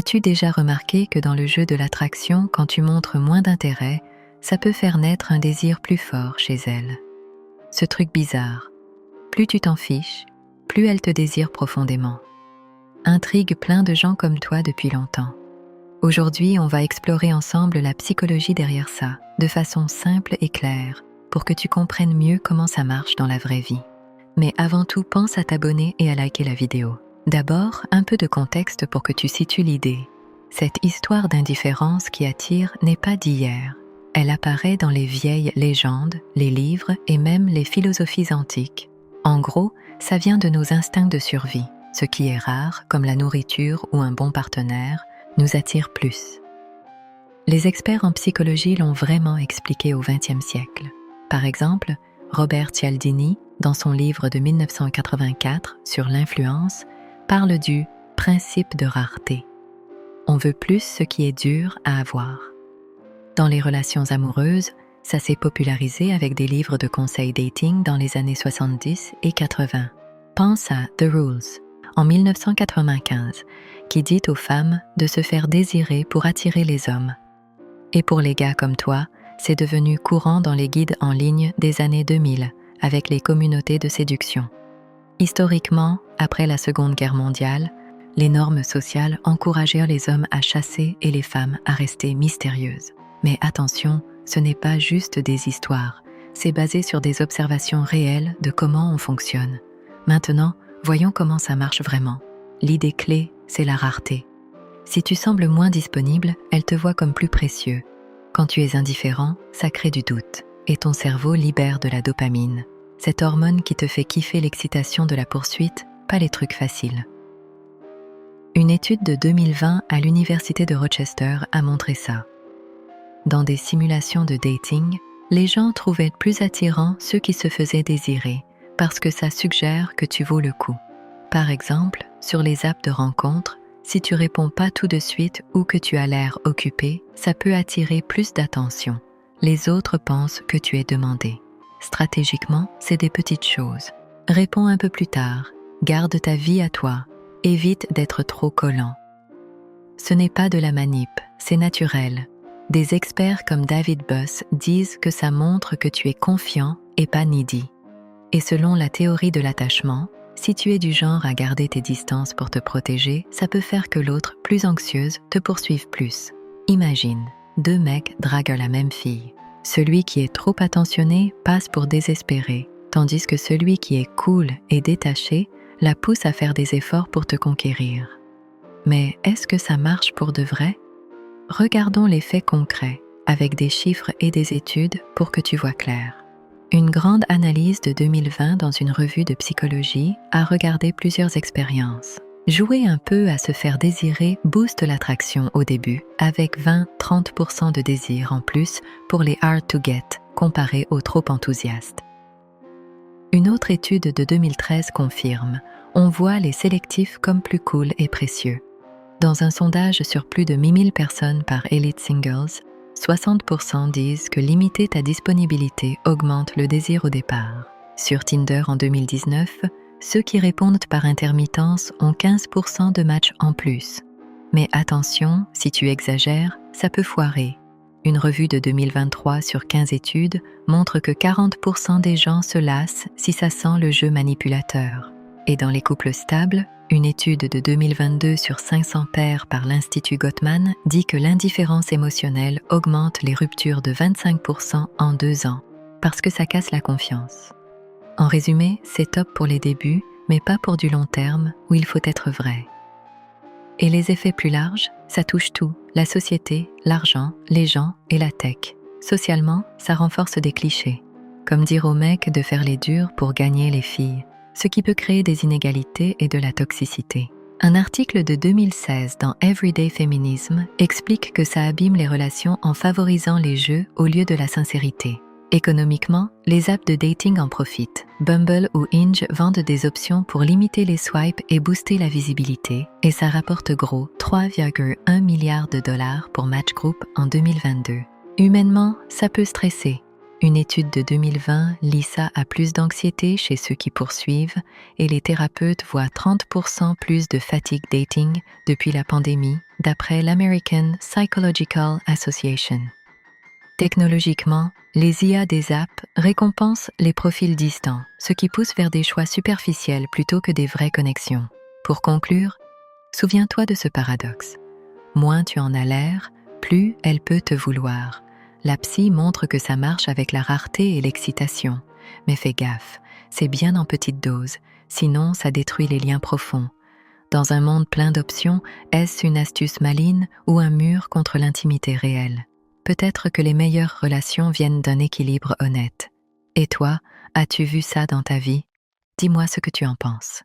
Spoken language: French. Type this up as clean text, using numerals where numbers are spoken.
As-tu déjà remarqué que dans le jeu de l'attraction, quand tu montres moins d'intérêt, ça peut faire naître un désir plus fort chez elle? Ce truc bizarre, plus tu t'en fiches, plus elle te désire profondément. Intrigue plein de gens comme toi depuis longtemps. Aujourd'hui, on va explorer ensemble la psychologie derrière ça, de façon simple et claire, pour que tu comprennes mieux comment ça marche dans la vraie vie. Mais avant tout, pense à t'abonner et à liker la vidéo. D'abord, un peu de contexte pour que tu situes l'idée. Cette histoire d'indifférence qui attire n'est pas d'hier. Elle apparaît dans les vieilles légendes, les livres et même les philosophies antiques. En gros, ça vient de nos instincts de survie. Ce qui est rare, comme la nourriture ou un bon partenaire, nous attire plus. Les experts en psychologie l'ont vraiment expliqué au XXe siècle. Par exemple, Robert Cialdini, dans son livre de 1984 sur l'influence, parle du « principe de rareté ». On veut plus ce qui est dur à avoir. Dans les relations amoureuses, ça s'est popularisé avec des livres de conseils dating dans les années 70 et 80. Pense à The Rules, en 1995, qui dit aux femmes de se faire désirer pour attirer les hommes. Et pour les gars comme toi, c'est devenu courant dans les guides en ligne des années 2000, avec les communautés de séduction. Historiquement, après la Seconde Guerre mondiale, les normes sociales encouragèrent les hommes à chasser et les femmes à rester mystérieuses. Mais attention, ce n'est pas juste des histoires, c'est basé sur des observations réelles de comment on fonctionne. Maintenant, voyons comment ça marche vraiment. L'idée clé, c'est la rareté. Si tu sembles moins disponible, elle te voit comme plus précieux. Quand tu es indifférent, ça crée du doute, et ton cerveau libère de la dopamine. Cette hormone qui te fait kiffer l'excitation de la poursuite, pas les trucs faciles. Une étude de 2020 à l'université de Rochester a montré ça. Dans des simulations de dating, les gens trouvaient plus attirants ceux qui se faisaient désirer, parce que ça suggère que tu vaux le coup. Par exemple, sur les apps de rencontres, si tu réponds pas tout de suite ou que tu as l'air occupé, ça peut attirer plus d'attention. Les autres pensent que tu es demandé. Stratégiquement, c'est des petites choses. Réponds un peu plus tard, garde ta vie à toi, évite d'être trop collant. Ce n'est pas de la manip, c'est naturel. Des experts comme David Buss disent que ça montre que tu es confiant et pas needy. Et selon la théorie de l'attachement, si tu es du genre à garder tes distances pour te protéger, ça peut faire que l'autre, plus anxieuse, te poursuive plus. Imagine, 2 mecs draguent la même fille. Celui qui est trop attentionné passe pour désespéré, tandis que celui qui est cool et détaché la pousse à faire des efforts pour te conquérir. Mais est-ce que ça marche pour de vrai? Regardons les faits concrets, avec des chiffres et des études pour que tu vois clair. Une grande analyse de 2020 dans une revue de psychologie a regardé plusieurs expériences. Jouer un peu à se faire désirer booste l'attraction au début, avec 20-30% de désir en plus pour les hard to get, comparé aux trop enthousiastes. Une autre étude de 2013 confirme, on voit les sélectifs comme plus cool et précieux. Dans un sondage sur plus de 1000 personnes par Elite Singles, 60% disent que limiter ta disponibilité augmente le désir au départ. Sur Tinder en 2019, ceux qui répondent par intermittence ont 15% de matchs en plus. Mais attention, si tu exagères, ça peut foirer. Une revue de 2023 sur 15 études montre que 40% des gens se lassent si ça sent le jeu manipulateur. Et dans les couples stables, une étude de 2022 sur 500 pairs par l'Institut Gottman dit que l'indifférence émotionnelle augmente les ruptures de 25% en 2 ans, parce que ça casse la confiance. En résumé, c'est top pour les débuts, mais pas pour du long terme où il faut être vrai. Et les effets plus larges, ça touche tout, la société, l'argent, les gens et la tech. Socialement, ça renforce des clichés, comme dire aux mecs de faire les durs pour gagner les filles, ce qui peut créer des inégalités et de la toxicité. Un article de 2016 dans Everyday Feminism explique que ça abîme les relations en favorisant les jeux au lieu de la sincérité. Économiquement, les apps de dating en profitent. Bumble ou Hinge vendent des options pour limiter les swipes et booster la visibilité, et ça rapporte gros 3,1 milliards de dollars pour Match Group en 2022. Humainement, ça peut stresser. Une étude de 2020 lit ça à plus d'anxiété chez ceux qui poursuivent, et les thérapeutes voient 30% plus de fatigue dating depuis la pandémie, d'après l'American Psychological Association. Technologiquement, les IA des apps récompensent les profils distants, ce qui pousse vers des choix superficiels plutôt que des vraies connexions. Pour conclure, souviens-toi de ce paradoxe. Moins tu en as l'air, plus elle peut te vouloir. La psy montre que ça marche avec la rareté et l'excitation. Mais fais gaffe, c'est bien en petite dose, sinon ça détruit les liens profonds. Dans un monde plein d'options, est-ce une astuce maligne ou un mur contre l'intimité réelle? Peut-être que les meilleures relations viennent d'un équilibre honnête. Et toi, as-tu vu ça dans ta vie? Dis-moi ce que tu en penses.